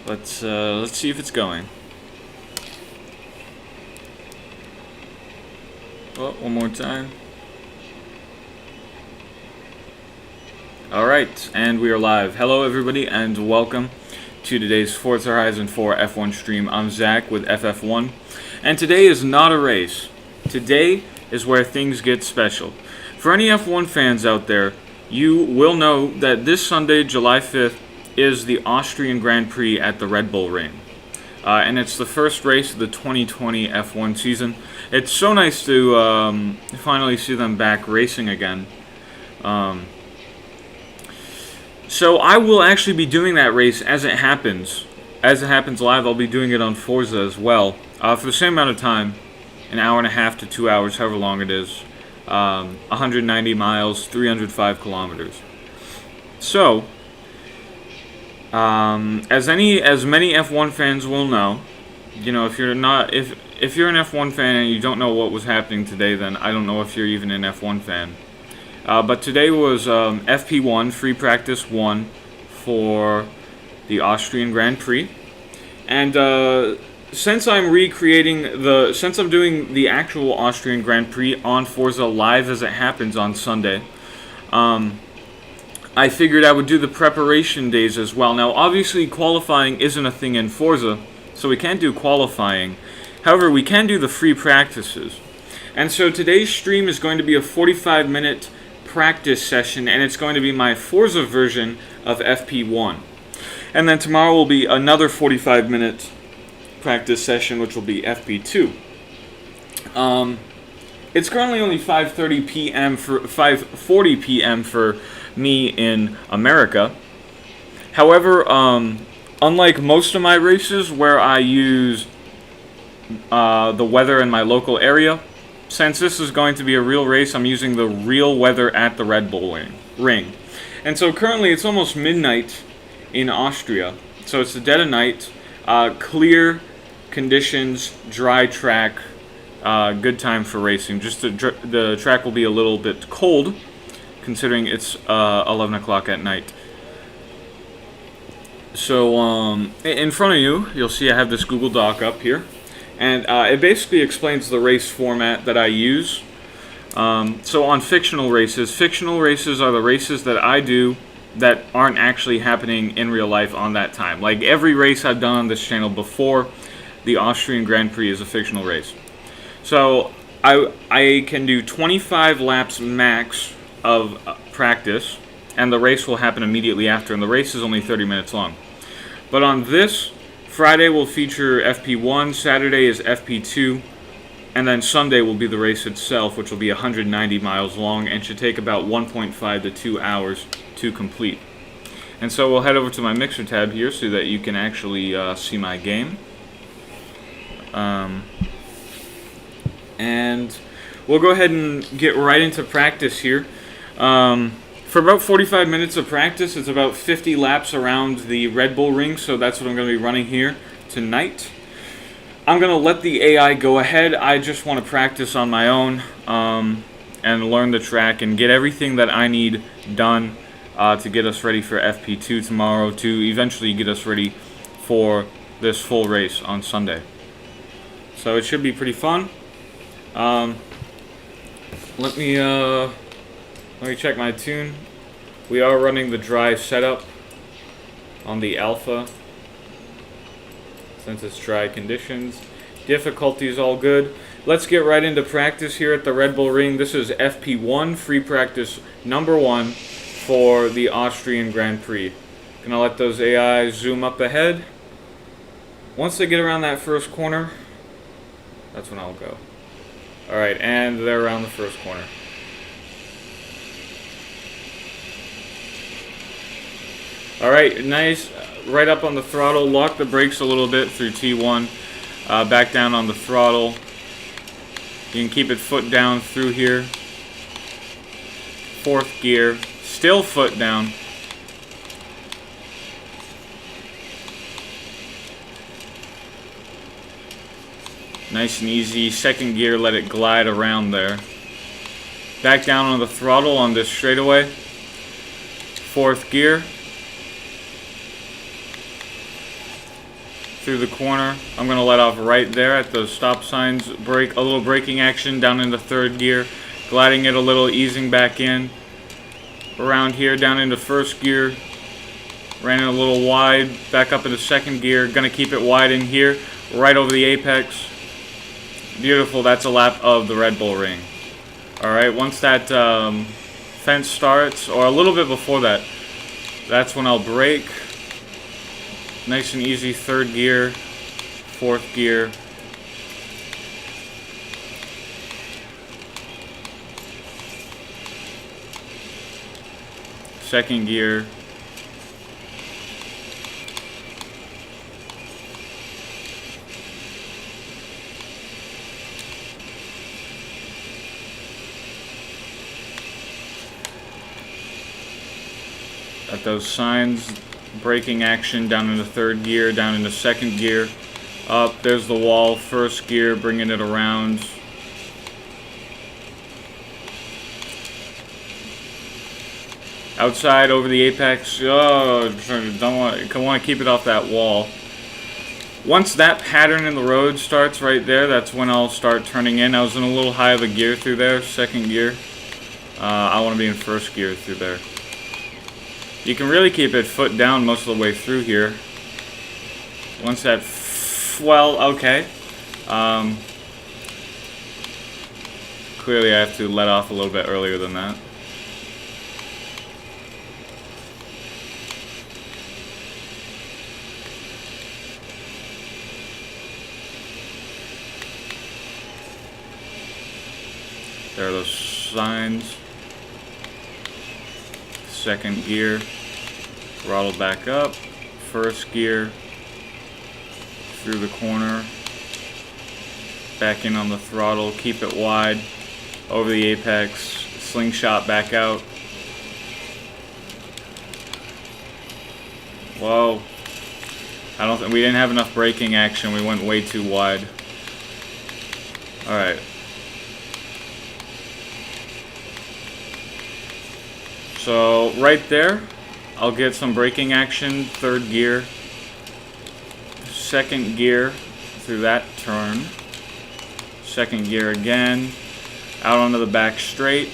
Let's see if it's going. Oh, one more time. Alright, and we are live. Hello everybody, and welcome to today's Forza Horizon 4 F1 stream. I'm Zach with FF1, and today is not a race. Today is where things get special. For any F1 fans out there, you will know that this Sunday, July 5th, is the Austrian Grand Prix at the Red Bull Ring. And it's the first race of the 2020 F1 season. It's so nice to finally see them back racing again. So I will actually be doing that race as it happens. As it happens live, I'll be doing it on Forza as well. For the same amount of time, an hour and a half to 2 hours, however long it is. 190 miles, 305 kilometers. So, as many F1 fans will know, you know, if you're an F1 fan and you don't know what was happening today, then I don't know if you're even an F1 fan. But today was FP1, free practice 1 for the Austrian Grand Prix. And since I'm doing the actual Austrian Grand Prix on Forza live as it happens on Sunday, I figured I would do the preparation days as well. Now, obviously, qualifying isn't a thing in Forza, so we can't do qualifying. However, we can do the free practices. And so today's stream is going to be a 45-minute practice session, and it's going to be my Forza version of FP1. And then tomorrow will be another 45-minute practice session, which will be FP2. It's currently only 5:40 p.m. for me in America. However, unlike most of my races where I use the weather in my local area, since this is going to be a real race, I'm using the real weather at the Red Bull Ring. And so currently it's almost midnight in Austria. So it's the dead of night, clear conditions, dry track, good time for racing. Just the track will be a little bit cold, considering it's 11 o'clock at night. So in front of you, you'll see I have this Google Doc up here. And it basically explains the race format that I use. So on fictional races are the races that I do that aren't actually happening in real life on that time. Like every race I've done on this channel before the Austrian Grand Prix is a fictional race. So I can do 25 laps max of practice, and the race will happen immediately after, and the race is only 30 minutes long. But on this, Friday will feature FP1, Saturday is FP2, and then Sunday will be the race itself, which will be 190 miles long and should take about 1.5 to 2 hours to complete. And so we'll head over to my mixer tab here so that you can actually see my game. And we'll go ahead and get right into practice here. For about 45 minutes of practice, it's about 50 laps around the Red Bull Ring, so that's what I'm going to be running here tonight. I'm going to let the AI go ahead. I just want to practice on my own and learn the track and get everything that I need done to get us ready for FP2 tomorrow, to eventually get us ready for this full race on Sunday. So it should be pretty fun. Let me check my tune. We are running the dry setup on the alpha since it's dry conditions. Difficulty is all good. Let's get right into practice here at the Red Bull Ring. This is FP1, free practice number 1 for the Austrian Grand Prix. Gonna let those AIs zoom up ahead. Once they get around that first corner, that's when I'll go. Alright, and they're around the first corner. Alright, nice. Right up on the throttle. Lock the brakes a little bit through T1. Back down on the throttle. You can keep it foot down through here. 4th gear. Still foot down. Nice and easy. 2nd gear, let it glide around there. Back down on the throttle on this straightaway. 4th gear. through the corner. I'm going to let off right there at those stop signs. Brake, a little braking action down into third gear. Gliding it a little, easing back in. Around here, down into first gear. Ran it a little wide, back up into second gear. Going to keep it wide in here, right over the apex. Beautiful, that's a lap of the Red Bull Ring. Alright, once that fence starts, or a little bit before that, that's when I'll brake. Nice and easy, third gear, fourth gear. Second gear. At those signs, braking action down into third gear, down into second gear. Up, there's the wall, first gear, bringing it around. Outside over the apex. Oh, don't want to keep it off that wall. Once that pattern in the road starts right there, that's when I'll start turning in. I was in a little high of a gear through there, second gear. I want to be in first gear through there. You can really keep it foot down most of the way through here. Once that, well, okay. Clearly I have to let off a little bit earlier than that. There are those signs. Second gear. Throttle back up. First gear. Through the corner. Back in on the throttle. Keep it wide. Over the apex. Slingshot back out. Whoa. I don't think we didn't have enough braking action. We went way too wide. Alright. So right there, I'll get some braking action, third gear, second gear through that turn, second gear again, out onto the back straight,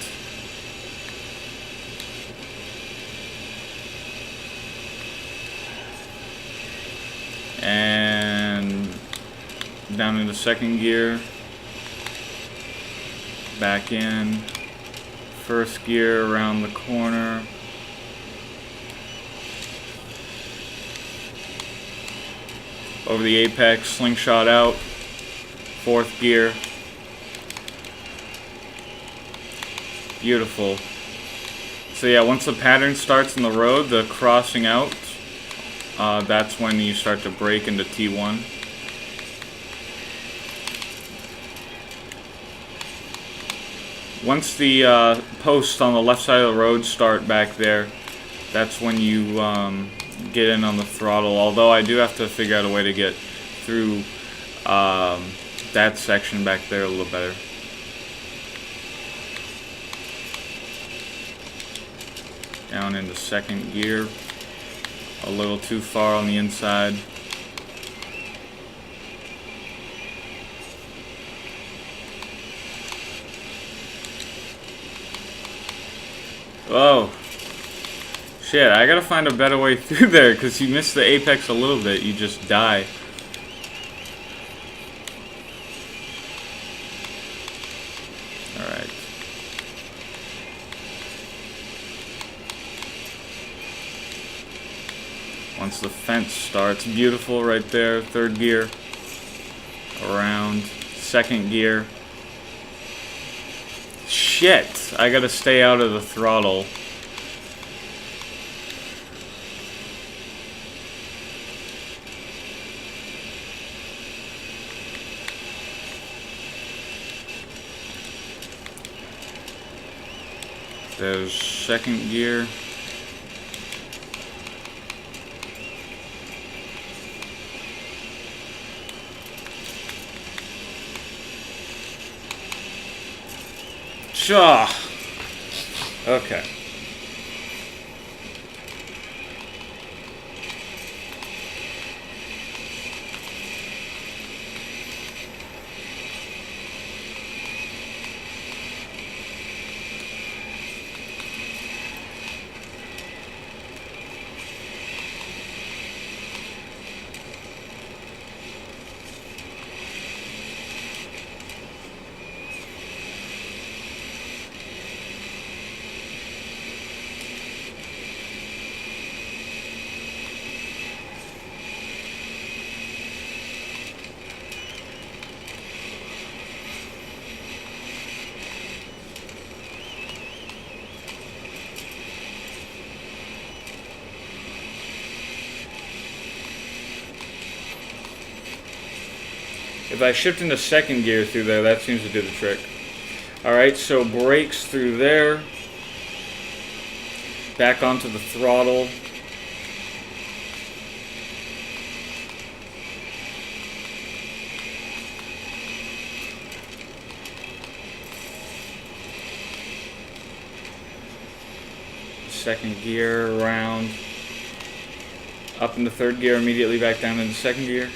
and down into second gear, back in. First gear around the corner. Over the apex, slingshot out. Fourth gear. Beautiful. So yeah, once the pattern starts in the road, the crossing out, that's when you start to brake into T1. Once the posts on the left side of the road start back there, that's when you get in on the throttle. Although I do have to figure out a way to get through that section back there a little better. Down into second gear, a little too far on the inside. Oh, shit, I gotta find a better way through there, because you miss the apex a little bit, you just die. Alright. Once the fence starts, beautiful right there, third gear, around, second gear. Shit, I gotta stay out of the throttle. There's second gear. Shaw. Okay. If I shift into second gear through there, that seems to do the trick. Alright, so brakes through there. Back onto the throttle. Second gear around. Up into third gear, immediately back down into second gear.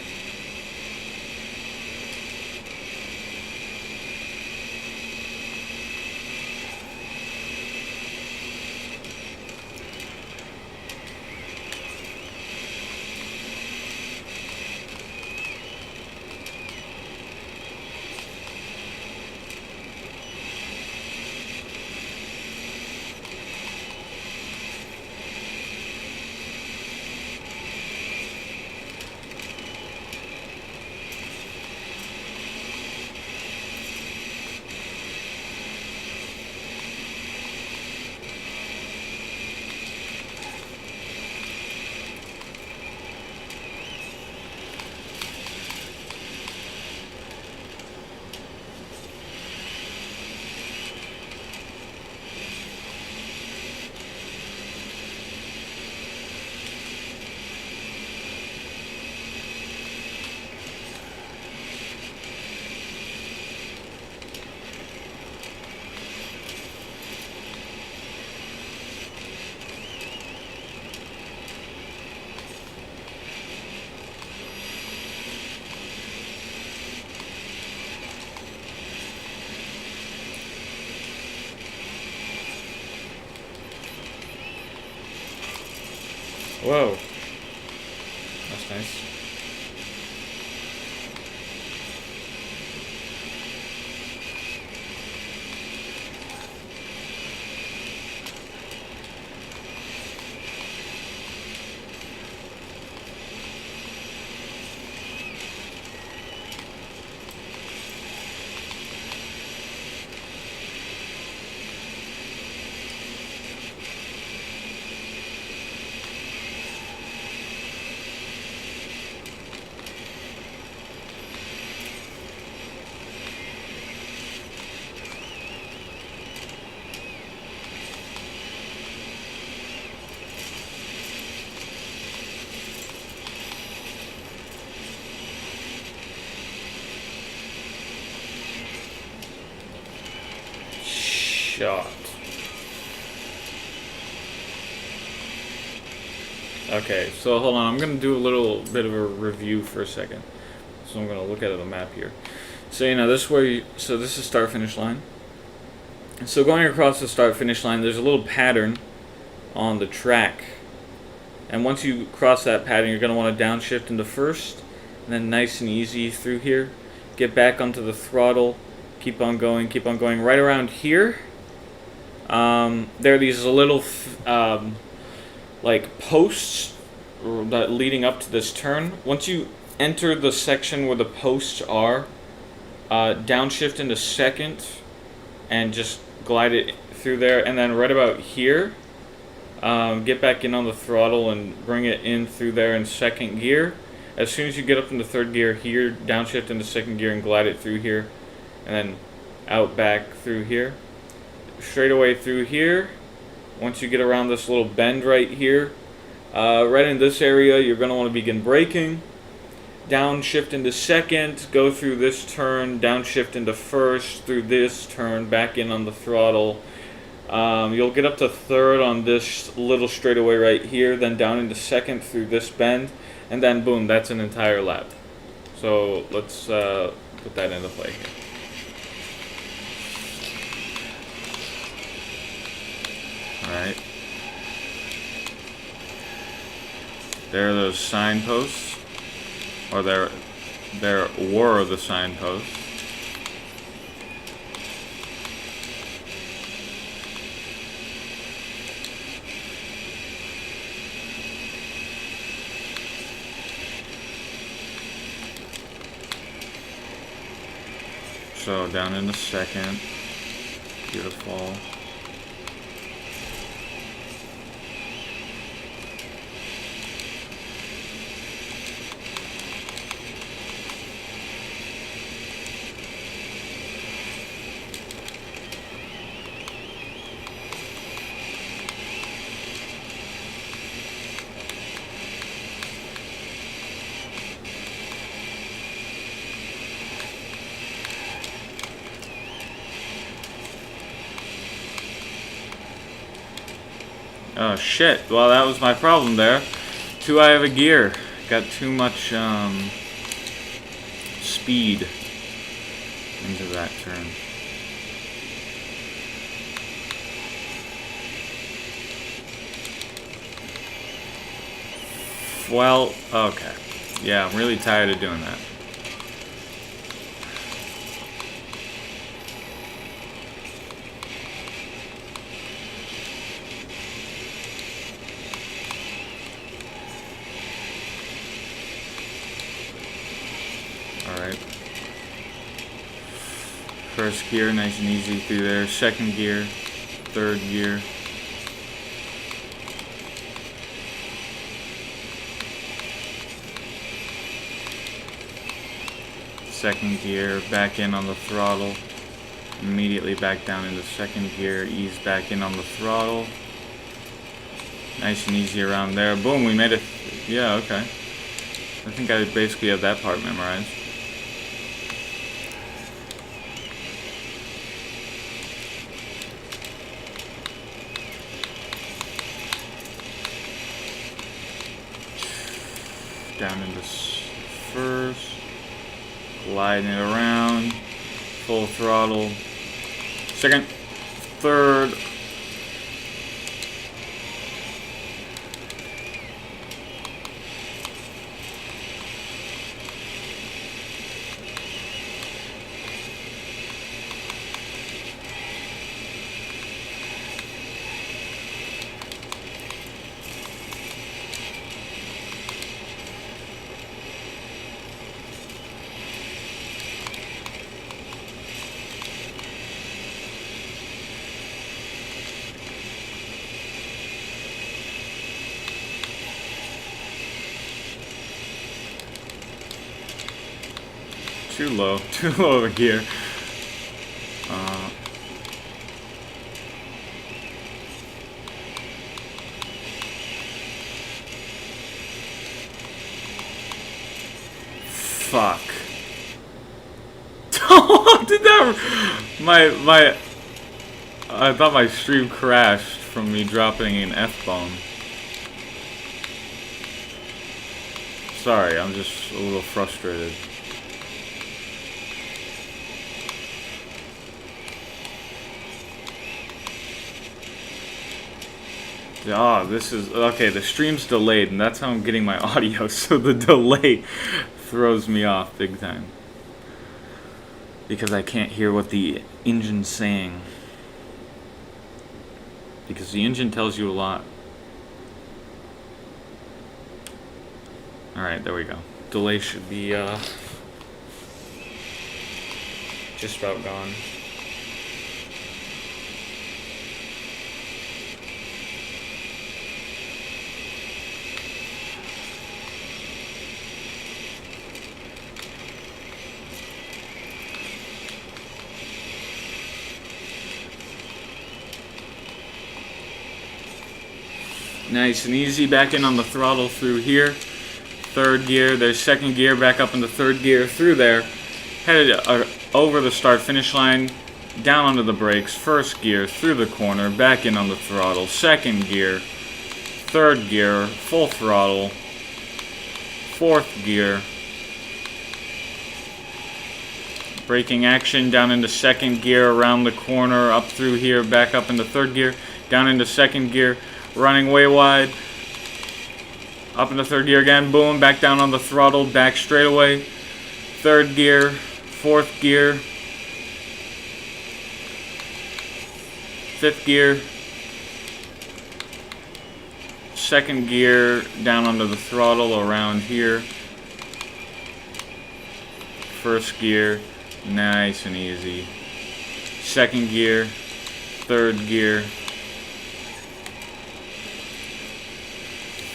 Whoa. That's nice. Shot. Okay, so hold on, I'm going to do a little bit of a review for a second. So I'm going to look at the map here. So, you know, this is where so this is start-finish line. So going across the start-finish line, there's a little pattern on the track. And once you cross that pattern, you're going to want to downshift into first, and then nice and easy through here. Get back onto the throttle, keep on going, right around here. There are these little like posts that leading up to this turn. Once you enter the section where the posts are, downshift into second and just glide it through there, and then right about here, get back in on the throttle and bring it in through there in second gear. As soon as you get up into third gear here, downshift into second gear and glide it through here, and then out back through here. Straight away through here. Once you get around this little bend right here, right in this area, you're going to want to begin braking. Downshift into second, go through this turn, downshift into first, through this turn, back in on the throttle. You'll get up to third on this little straightaway right here, then down into second through this bend, and then boom, that's an entire lap. So let's put that into play here. Alright. There are those signposts. Or there were the signposts. So down in the second. Beautiful. Oh shit, well that was my problem there. Too high of a gear. Got too much speed into that turn. Well, okay. Yeah, I'm really tired of doing that. Alright. First gear, nice and easy through there. Second gear, third gear. Second gear, back in on the throttle. Immediately back down into second gear, ease back in on the throttle. Nice and easy around there. Boom, we made it. Yeah, okay. I think I basically have that part memorized. Down into first. Gliding it around. Full throttle. Second. Third. Too low of a gear. Fuck. How did that? I thought my stream crashed from me dropping an F-bomb. Sorry, I'm just a little frustrated. Ah, this is okay. The stream's delayed, and that's how I'm getting my audio. So the delay throws me off big time because I can't hear what the engine's saying. Because the engine tells you a lot. All right, there we go. Delay should be just about gone. Nice and easy, back in on the throttle through here. Third gear, there's second gear, back up into third gear through there. Headed over the start finish line, down onto the brakes. First gear, through the corner, back in on the throttle. Second gear, third gear, full throttle. Fourth gear. Braking action, down into second gear, around the corner, up through here, back up into third gear, down into second gear. Running way wide, up into third gear again, boom, back down on the throttle, back straight away, third gear, fourth gear, fifth gear, second gear, down onto the throttle around here, first gear, nice and easy, second gear, third gear,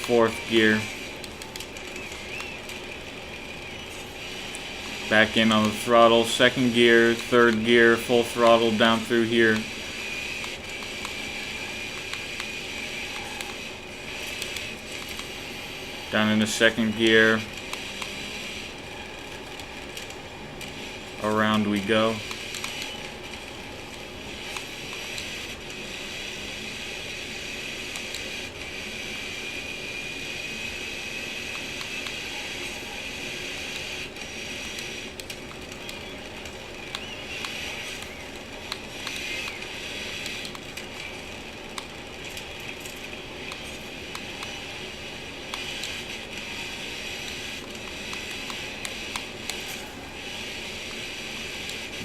fourth gear, back in on the throttle, second gear, third gear, full throttle down through here, down into second gear, around we go.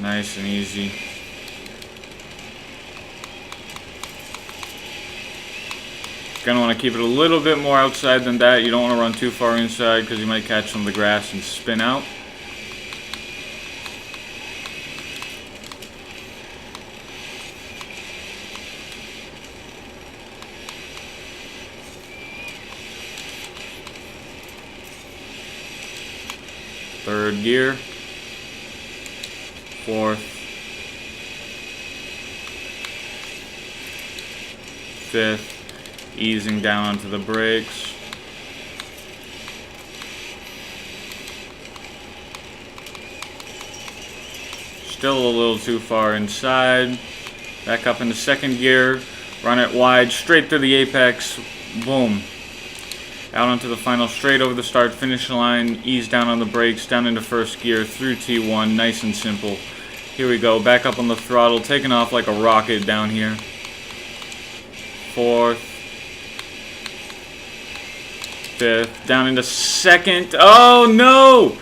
Nice and easy. Gonna want to keep it a little bit more outside than that. You don't want to run too far inside because you might catch some of the grass and spin out. Third gear. Fourth. Fifth. Easing down onto the brakes. Still a little too far inside. Back up into second gear. Run it wide, straight through the apex. Boom. Out onto the final straight over the start finish line. Ease down on the brakes, down into first gear, through T1. Nice and simple. Here we go. Back up on the throttle. Taking off like a rocket down here. Fourth. Fifth, down into second. Oh no!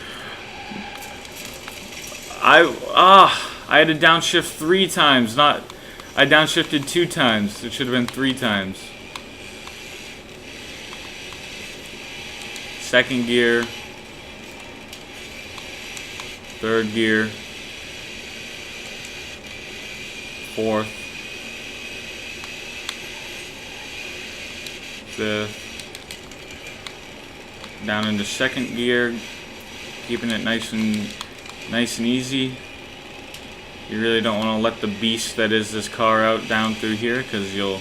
I had to downshift 3 times. I downshifted 2 times. It should have been 3 times. Second gear. Third gear. Fourth. Fifth. Down into second gear, keeping it nice and easy. You really don't want to let the beast that is this car out down through here, because you'll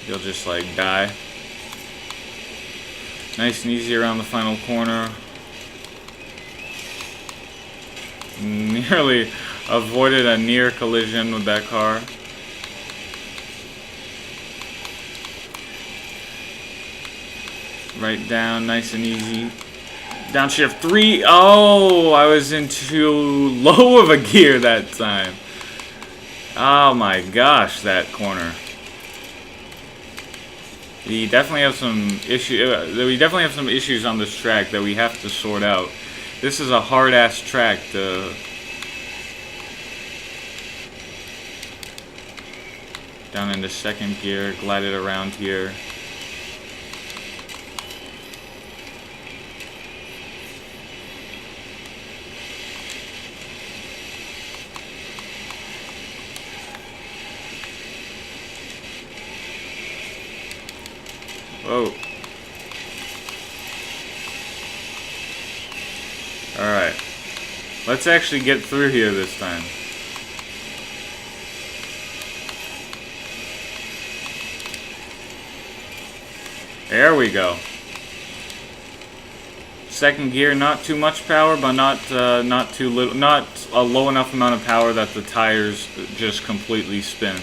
just like die. Nice and easy around the final corner. Nearly avoided a near collision with that car. Right down, nice and easy. Downshift 3. Oh, I was in too low of a gear that time. Oh my gosh, that corner. We definitely have some issues on this track that we have to sort out. This is a hard-ass track to... Down into second gear, glide it around here. Whoa. Alright. Let's actually get through here this time. There we go. Second gear, not too much power, but not too little, not a low enough amount of power that the tires just completely spin.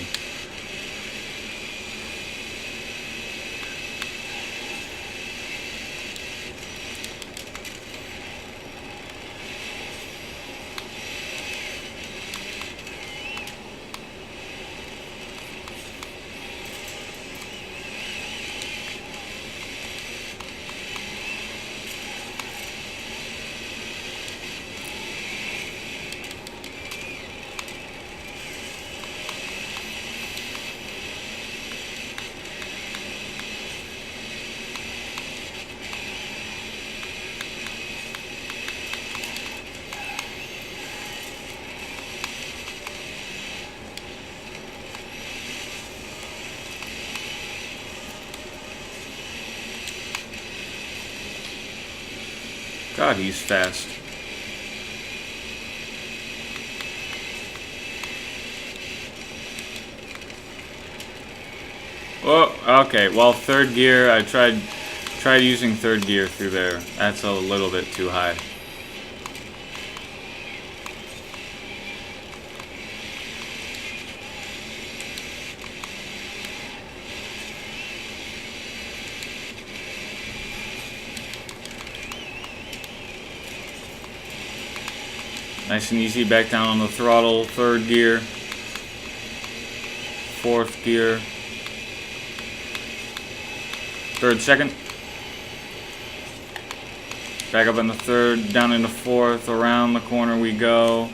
God, he's fast. Oh, okay. Well, third gear. I tried using third gear through there. That's a little bit too high. Nice and easy, back down on the throttle, third gear, fourth gear, third, second, back up in the third, down into fourth, around the corner we go,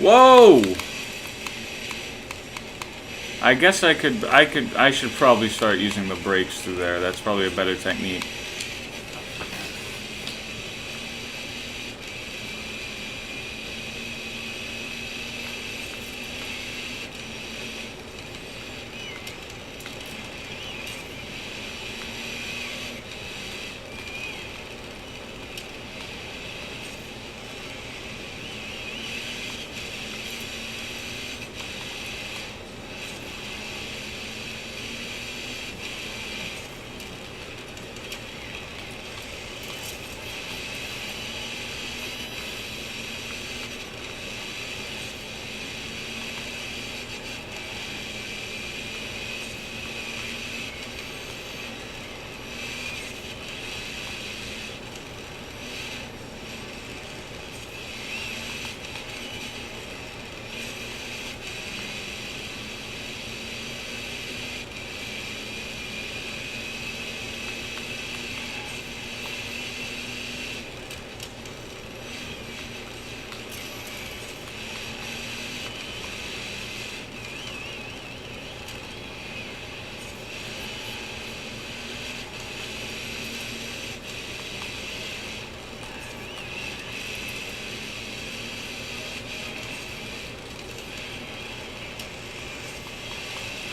Whoa! I guess I should probably start using the brakes through there. That's probably a better technique.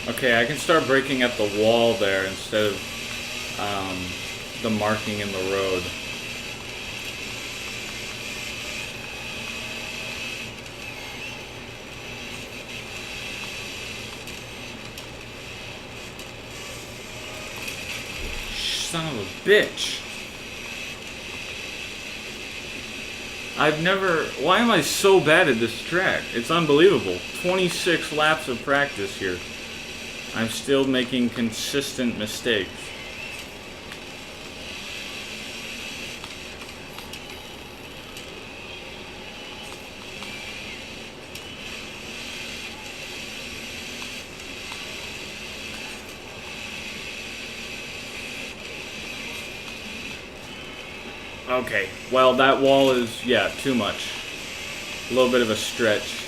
Okay, I can start braking at the wall there instead of the marking in the road. Son of a bitch. Why am I so bad at this track? It's unbelievable. 26 laps of practice here. I'm still making consistent mistakes. Okay, well that wall is, yeah, too much. A little bit of a stretch.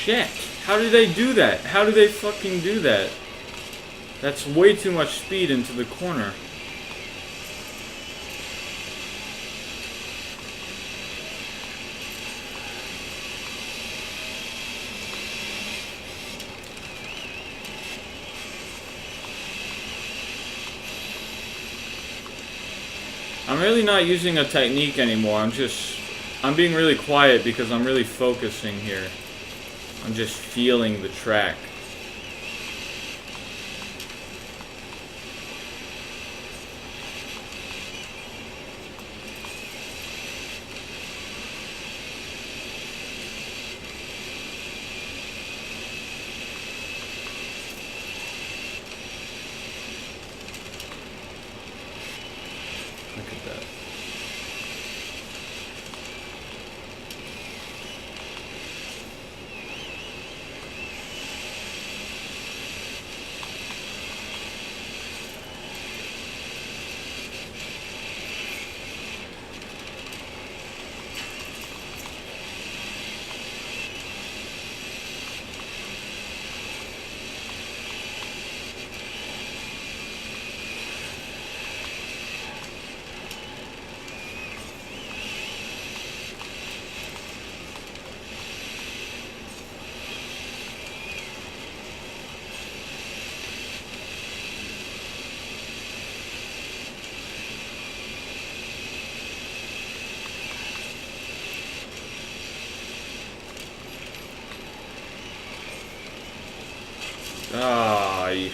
Shit. How do they do that? How do they fucking do that? That's way too much speed into the corner. I'm really not using a technique anymore. I'm being really quiet because I'm really focusing here. I'm just feeling the track. Look at that. Ay.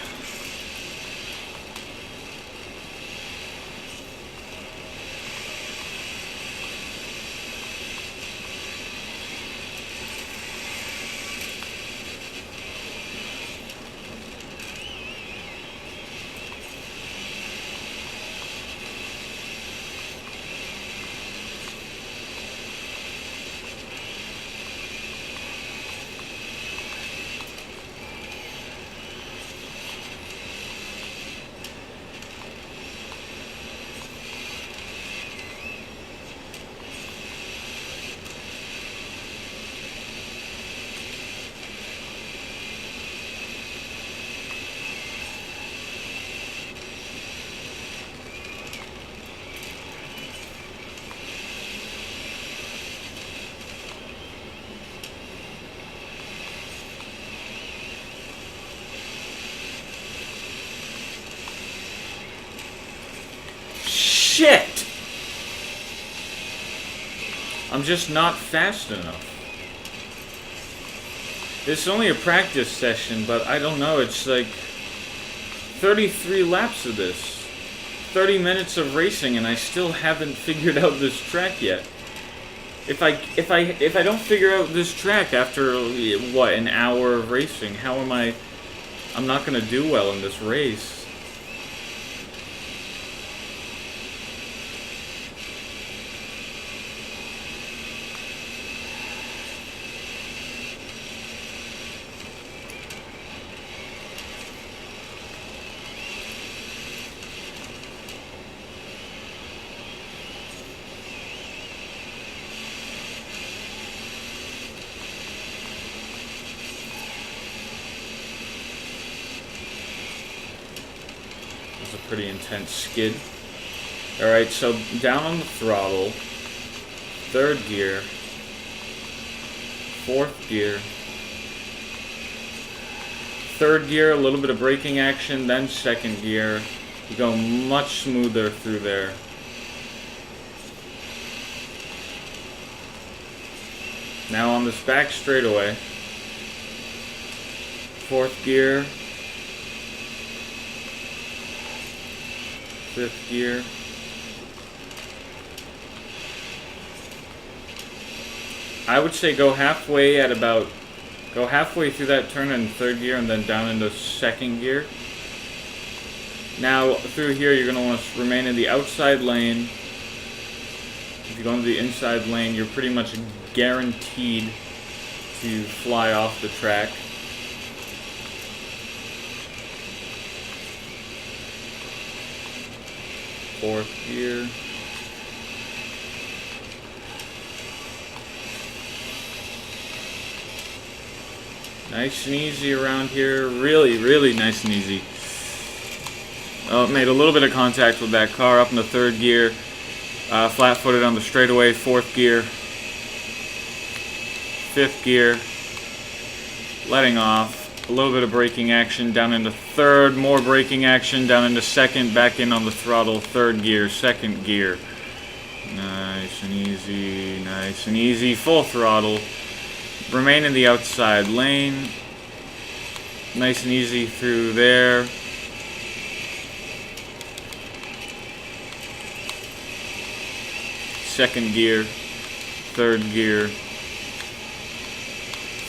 Shit! I'm just not fast enough. It's only a practice session, but I don't know, it's like 33 laps of this. 30 minutes of racing and I still haven't figured out this track yet. If I don't figure out this track after what, an hour of racing, how am I'm not gonna do well in this race. A pretty intense skid. Alright, so down on the throttle, third gear, fourth gear, third gear, a little bit of braking action, then second gear. You go much smoother through there. Now on this back straightaway, fourth gear, fifth gear, I would say go halfway through that turn in third gear and then down into second gear. Now through here you're going to want to remain in the outside lane. If you go into the inside lane, you're pretty much guaranteed to fly off the track. Fourth gear. Nice and easy around here. Really, really nice and easy. Oh, made a little bit of contact with that car up in the third gear. Flat-footed on the straightaway, fourth gear. Fifth gear. Letting off. A little bit of braking action down into third, more braking action down into second, back in on the throttle, third gear, second gear. Nice and easy, nice and easy. Full throttle. Remain in the outside lane. Nice and easy through there. Second gear, third gear,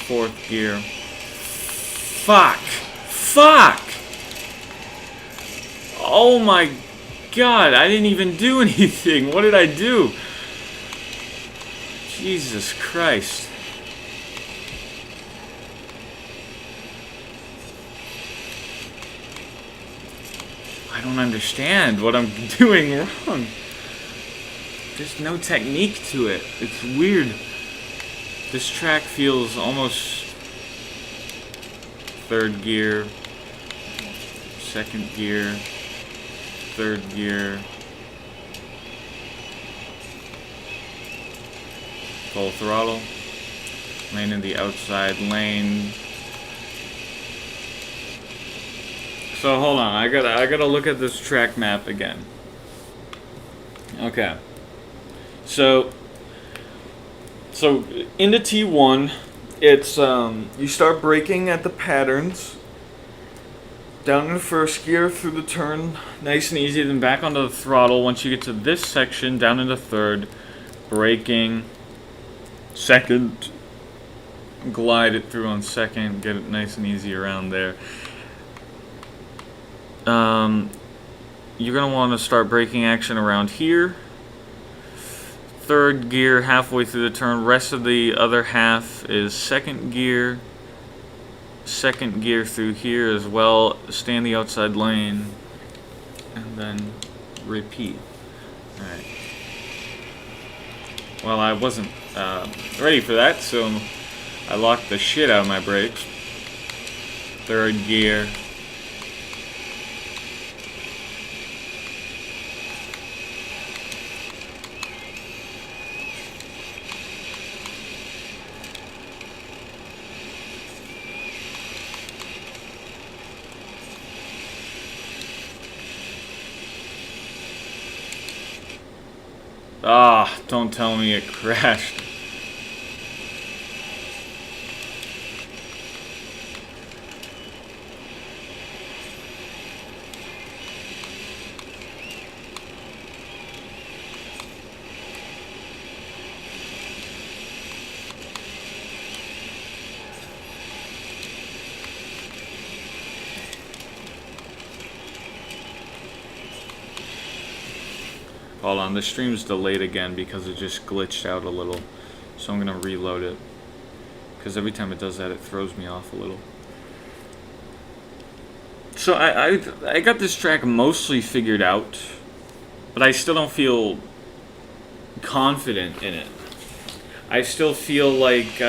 fourth gear. Fuck! Fuck! Oh my God, I didn't even do anything. What did I do? Jesus Christ. I don't understand what I'm doing wrong. There's no technique to it. It's weird. This track feels almost third gear, second gear, third gear, full throttle, lane in the outside lane. So hold on, I gotta look at this track map again. Okay. So into T1, it's you start braking at the patterns, down in the first gear through the turn, nice and easy, then back onto the throttle. Once you get to this section, down into third, braking, second, glide it through on second, get it nice and easy around there. You're gonna want to start braking action around here. Third gear halfway through the turn. Rest of the other half is second gear through here as well. Stay in the outside lane and then repeat. Alright. Well, I wasn't ready for that, so I locked the shit out of my brakes. Third gear. Ah, don't tell me it crashed. Hold on, the stream's delayed again because it just glitched out a little. So I'm gonna reload it. Because every time it does that, it throws me off a little. So I got this track mostly figured out, but I still don't feel confident in it. I still feel like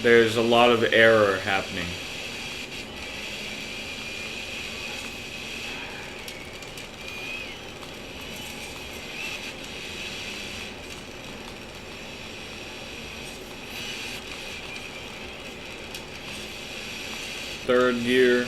there's a lot of error happening. Third gear.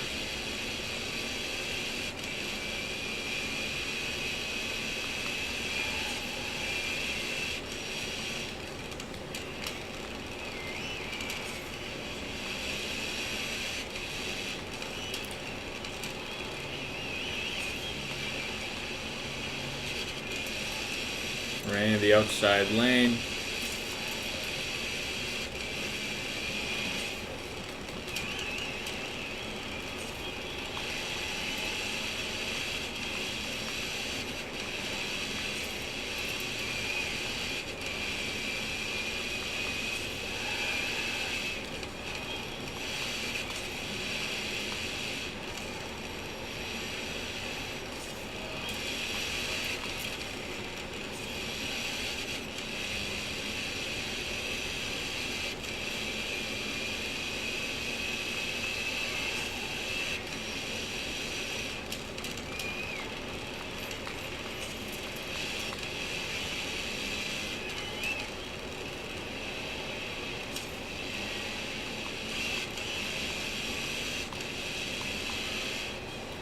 Right in the outside lane.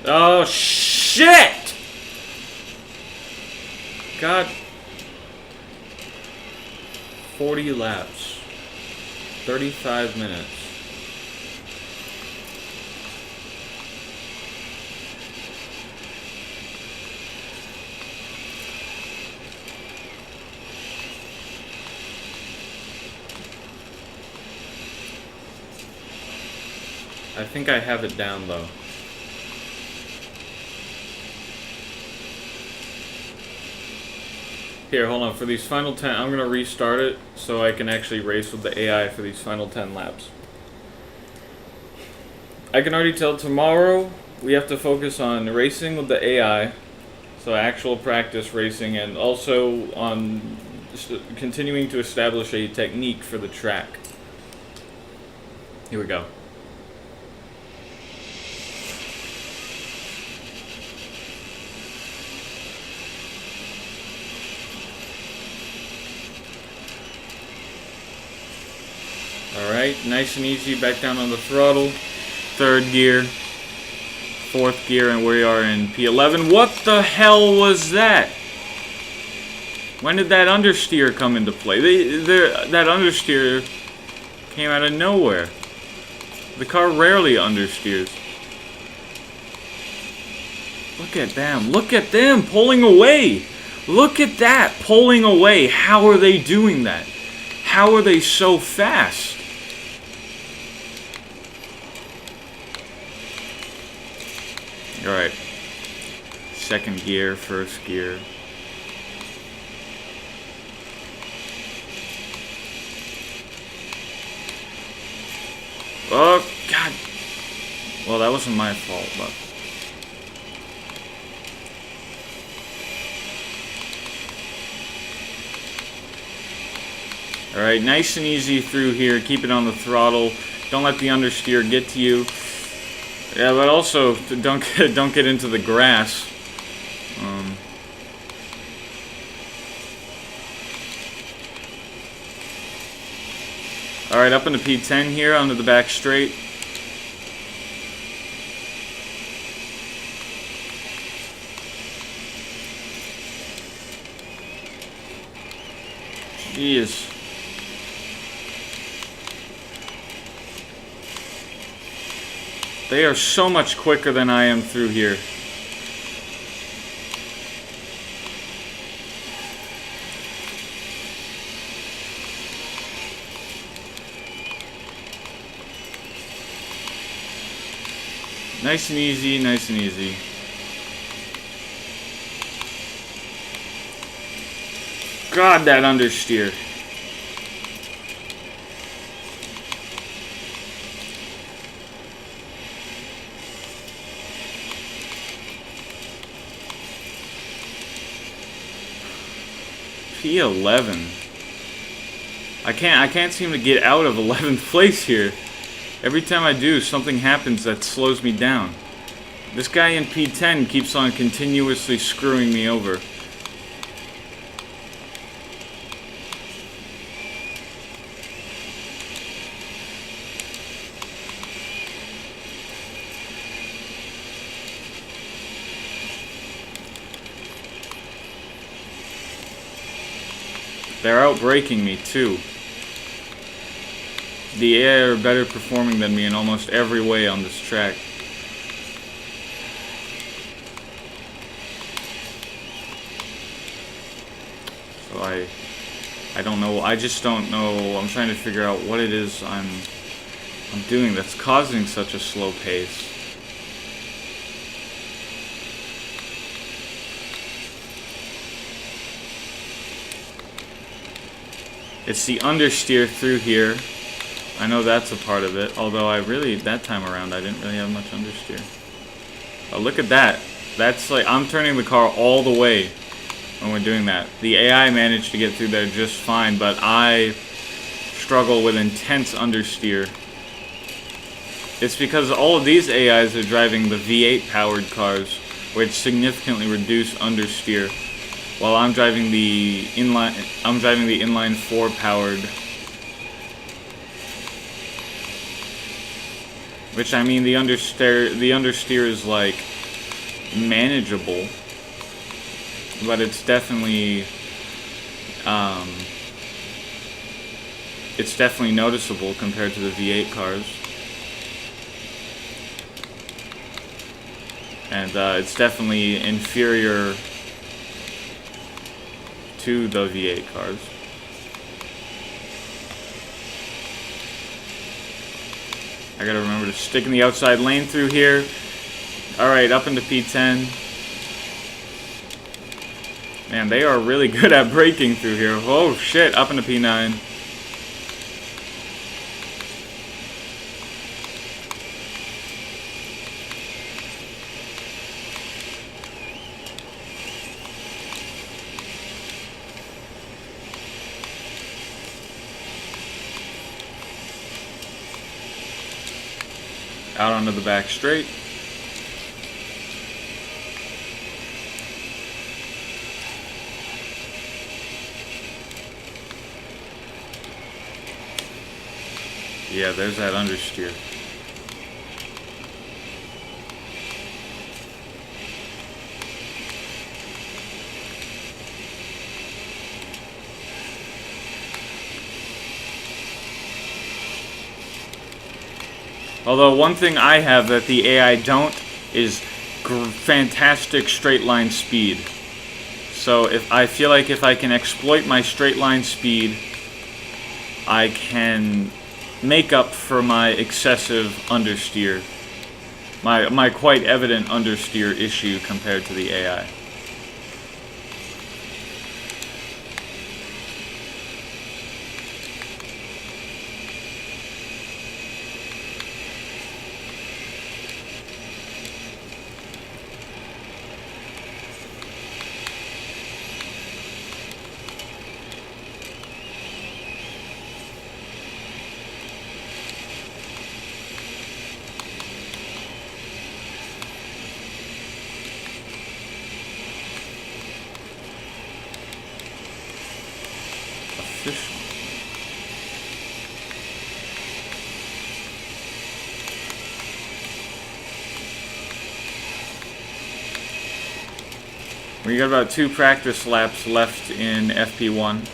Oh shit! got 40 laps. 35 minutes. I think I have it down though. Here, hold on. For these final 10, I'm going to restart it so I can actually race with the AI for these final 10 laps. I can already tell tomorrow we have to focus on racing with the AI, so actual practice racing, and also on continuing to establish a technique for the track. Here we go. Alright, nice and easy, back down on the throttle. Third gear, fourth gear, and we are in P11. What the hell was that? When did that understeer come into play? That understeer came out of nowhere. The car rarely understeers. Look at them pulling away. Look at that, pulling away. How are they doing that? How are they so fast? Alright. Second gear, first gear. Oh, God. Well, that wasn't my fault, but... Alright, nice and easy through here. Keep it on the throttle. Don't let the understeer get to you. Yeah, but also don't get into the grass. All right, up into P10 here onto the back straight. Jeez. They are so much quicker than I am through here. Nice and easy, nice and easy. God, that understeer. P11. I can't seem to get out of 11th place here. Every time I do, something happens that slows me down. This guy in P10 keeps on continuously screwing me over. They're outbraking me too. The AI are better performing than me in almost every way on this track. So I don't know. I just don't know. I'm trying to figure out what it is I'm doing that's causing such a slow pace. It's the understeer through here. I know that's a part of it, although that time around, I didn't really have much understeer. Oh, look at that. That's like, I'm turning the car all the way when we're doing that. The AI managed to get through there just fine, but I struggle with intense understeer. It's because all of these AIs are driving the V8 powered cars, which significantly reduce understeer, while I'm driving the inline 4 powered. Which, I mean, the understeer is like manageable. but it's definitely noticeable compared to the V8 cars. And it's definitely inferior to the V8 cars. I gotta remember to stick in the outside lane through here. Alright, up into P10. Man, they are really good at braking through here. Oh shit, up into P9. Out onto the back straight. Yeah, there's that understeer. Although one thing I have that the AI don't is fantastic straight line speed. So I feel like if I can exploit my straight line speed, I can make up for my excessive understeer. My quite evident understeer issue compared to the AI. We got about 2 practice laps left in FP1.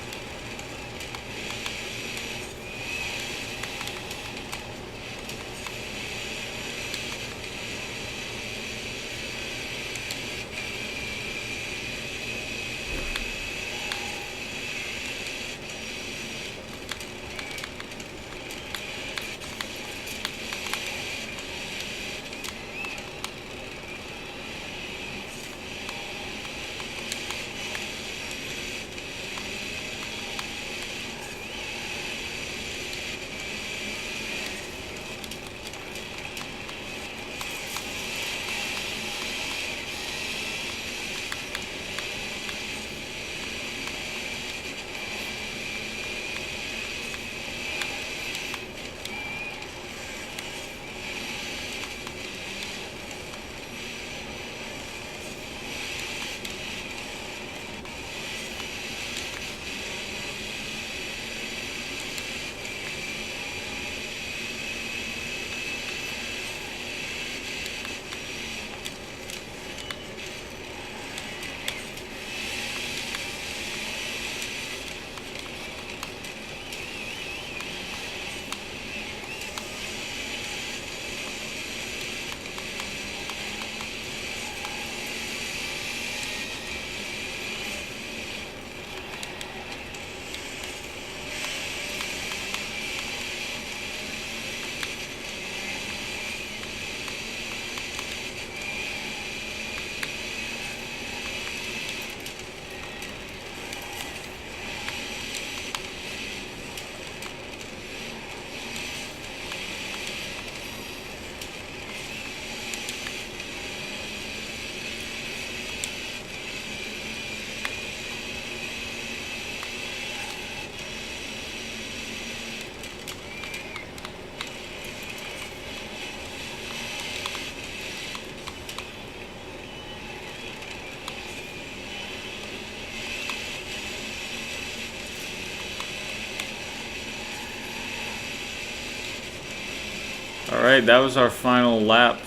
Alright, that was our final lap.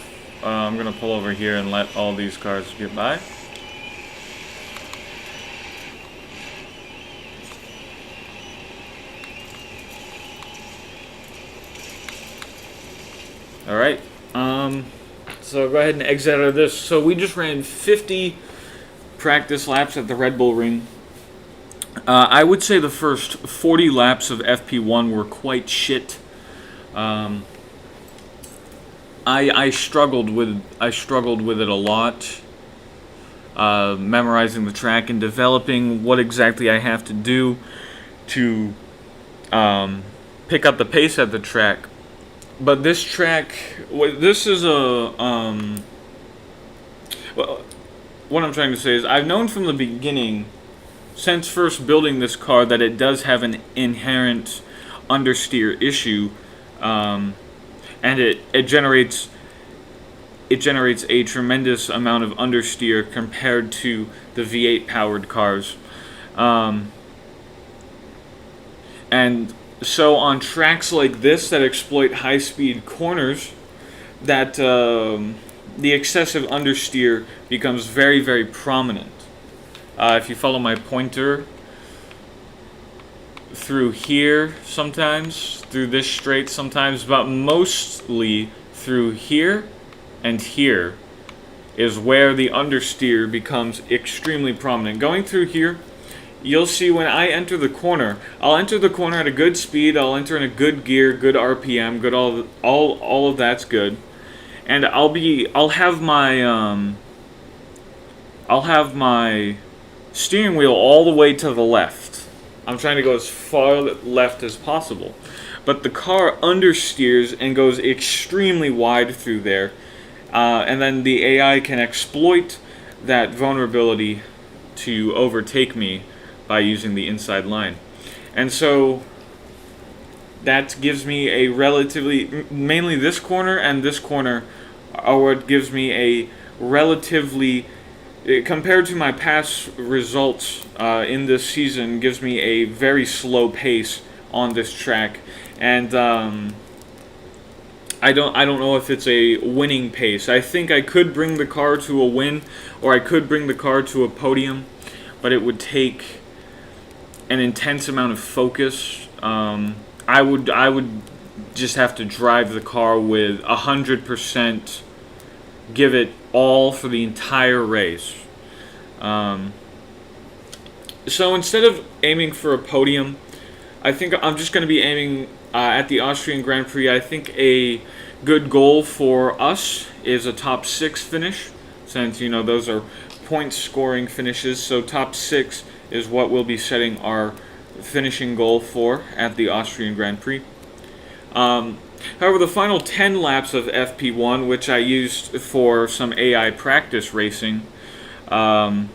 I'm going to pull over here and let all these cars get by. All right. So go ahead and exit out of this. So we just ran 50 practice laps at the Red Bull Ring. I would say the first 40 laps of FP1 were quite shit. I struggled with it a lot, memorizing the track and developing what exactly I have to do to pick up the pace at the track. But this track, this is a well, what I'm trying to say is I've known from the beginning, since first building this car, that it does have an inherent understeer issue, and it generates a tremendous amount of understeer compared to the V8 powered cars, and so on tracks like this that exploit high speed corners, that the excessive understeer becomes very, very prominent. If you follow my pointer through here sometimes, through this straight sometimes, but mostly through here and here is where the understeer becomes extremely prominent. Going through here, you'll see when I enter the corner, I'll enter the corner at a good speed, I'll enter in a good gear, good RPM, good all of that's good. And I'll have my steering wheel all the way to the left. I'm trying to go as far left as possible. But the car understeers and goes extremely wide through there. And then the AI can exploit that vulnerability to overtake me by using the inside line. And so that gives me a relatively, mainly this corner and this corner are what gives me a relatively, compared to my past results in this season, gives me a very slow pace on this track. And I don't know if it's a winning pace. I think I could bring the car to a win, or I could bring the car to a podium, but it would take an intense amount of focus. I would just have to drive the car with 100%, give it all for the entire race. So instead of aiming for a podium, I think I'm just going to be aiming at the Austrian Grand Prix. I think a good goal for us is a top 6 finish, since those are point scoring finishes. So top 6 is what we'll be setting our finishing goal for at the Austrian Grand Prix. However, the final 10 laps of FP1, which I used for some AI practice racing, those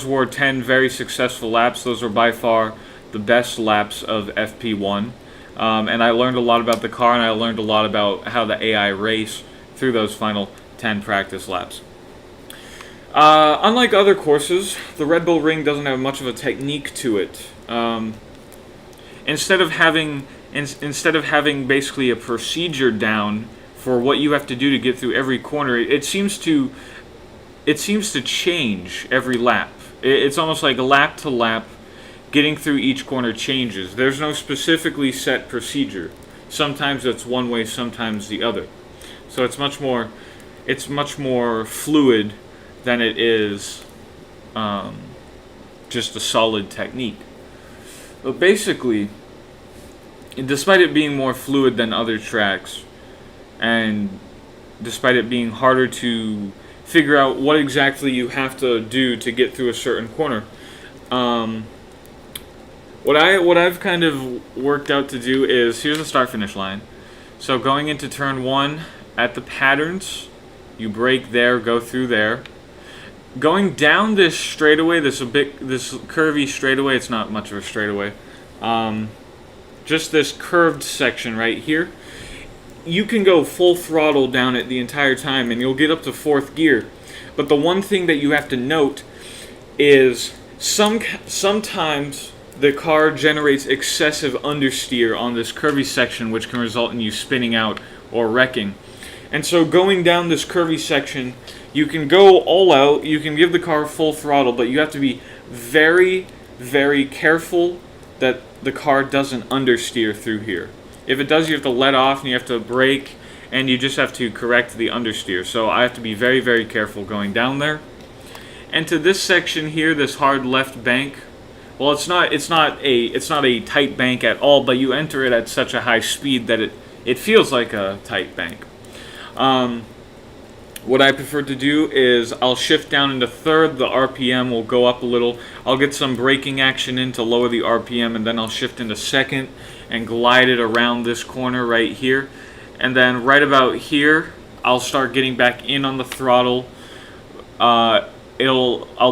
were 10 very successful laps. Those are by far the best laps of FP1. And I learned a lot about the car, and I learned a lot about how the AI race through those final 10 practice laps. Unlike other courses, the Red Bull Ring doesn't have much of a technique to it. Instead of having basically a procedure down for what you have to do to get through every corner, it seems to change every lap. It's almost like lap to lap, getting through each corner changes. There's no specifically set procedure. Sometimes it's one way, sometimes the other. So it's much more fluid than it is just a solid technique. But basically, despite it being more fluid than other tracks, and despite it being harder to figure out what exactly you have to do to get through a certain corner, what I've kind of worked out to do is, here's the start-finish line. So going into turn 1 at the patterns, you brake there, go through there. Going down this straightaway, this curvy straightaway, it's not much of a straightaway, just this curved section right here, you can go full throttle down it the entire time and you'll get up to 4th gear. But the one thing that you have to note is sometimes the car generates excessive understeer on this curvy section, which can result in you spinning out or wrecking. And so going down this curvy section, you can go all out, you can give the car full throttle, but you have to be very, very careful that the car doesn't understeer through here. If it does, you have to let off and you have to brake, and you just have to correct the understeer. So I have to be very, very careful going down there. And to this section here, this hard left bank, well, it's not a tight bank at all, but you enter it at such a high speed that it feels like a tight bank. What I prefer to do is I'll shift down into third, the RPM will go up a little, I'll get some braking action in to lower the RPM, and then I'll shift into second and glide it around this corner right here. And then right about here, I'll start getting back in on the throttle. I'll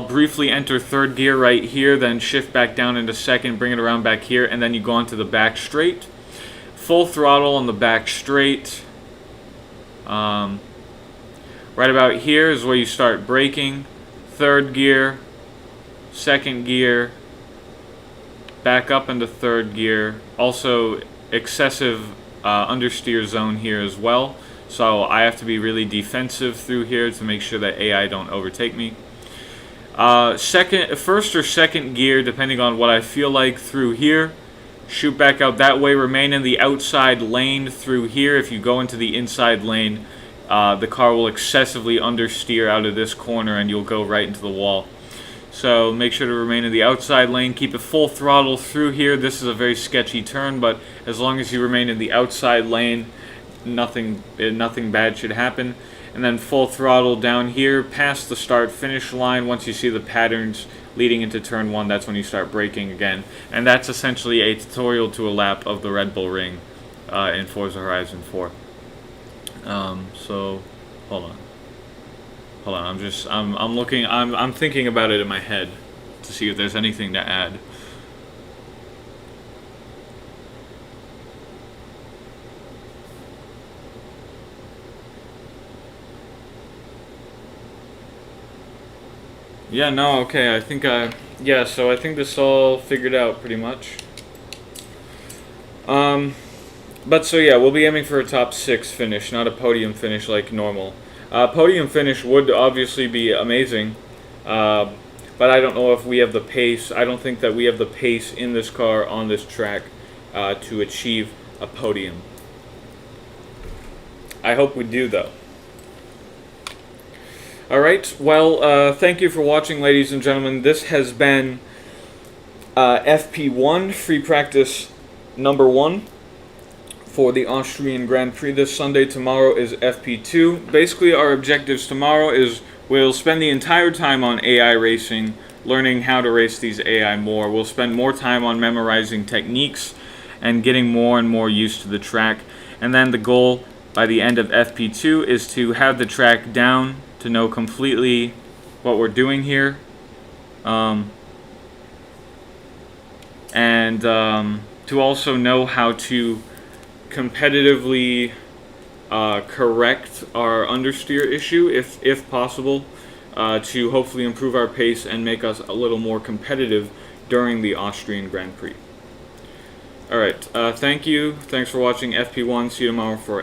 briefly enter third gear right here, then shift back down into second, bring it around back here, and then you go onto the back straight. Full throttle on the back straight. Right about here is where you start braking. Third gear, second gear, back up into third gear. Also excessive understeer zone here as well. So I have to be really defensive through here to make sure that AI don't overtake me. First or second gear, depending on what I feel like, through here. Shoot back out that way. Remain in the outside lane through here. If you go into the inside lane, the car will excessively understeer out of this corner and you'll go right into the wall. So make sure to remain in the outside lane. Keep it full throttle through here. This is a very sketchy turn, but as long as you remain in the outside lane, nothing bad should happen. And then full throttle down here past the start-finish line. Once you see the patterns leading into turn 1, that's when you start braking again. And that's essentially a tutorial to a lap of the Red Bull Ring in Forza Horizon 4. So hold on. I'm thinking about it in my head to see if there's anything to add. Yeah, no, okay, I think so I think this all figured out pretty much. But so yeah, we'll be aiming for a top 6 finish, not a podium finish like normal. Podium finish would obviously be amazing, but I don't know if we have the pace. I don't think that we have the pace in this car on this track to achieve a podium. I hope we do, though. Alright, well, thank you for watching, ladies and gentlemen. This has been FP1, free practice number 1. For the Austrian Grand Prix this Sunday. Tomorrow is FP2. Basically, our objectives tomorrow is we'll spend the entire time on AI racing, learning how to race these AI more. We'll spend more time on memorizing techniques and getting more and more used to the track. And then the goal by the end of FP2 is to have the track down, to know completely what we're doing here. And to also know how to competitively correct our understeer issue, if possible, to hopefully improve our pace and make us a little more competitive during the Austrian Grand Prix. Alright, thank you. Thanks for watching FP1. See you tomorrow for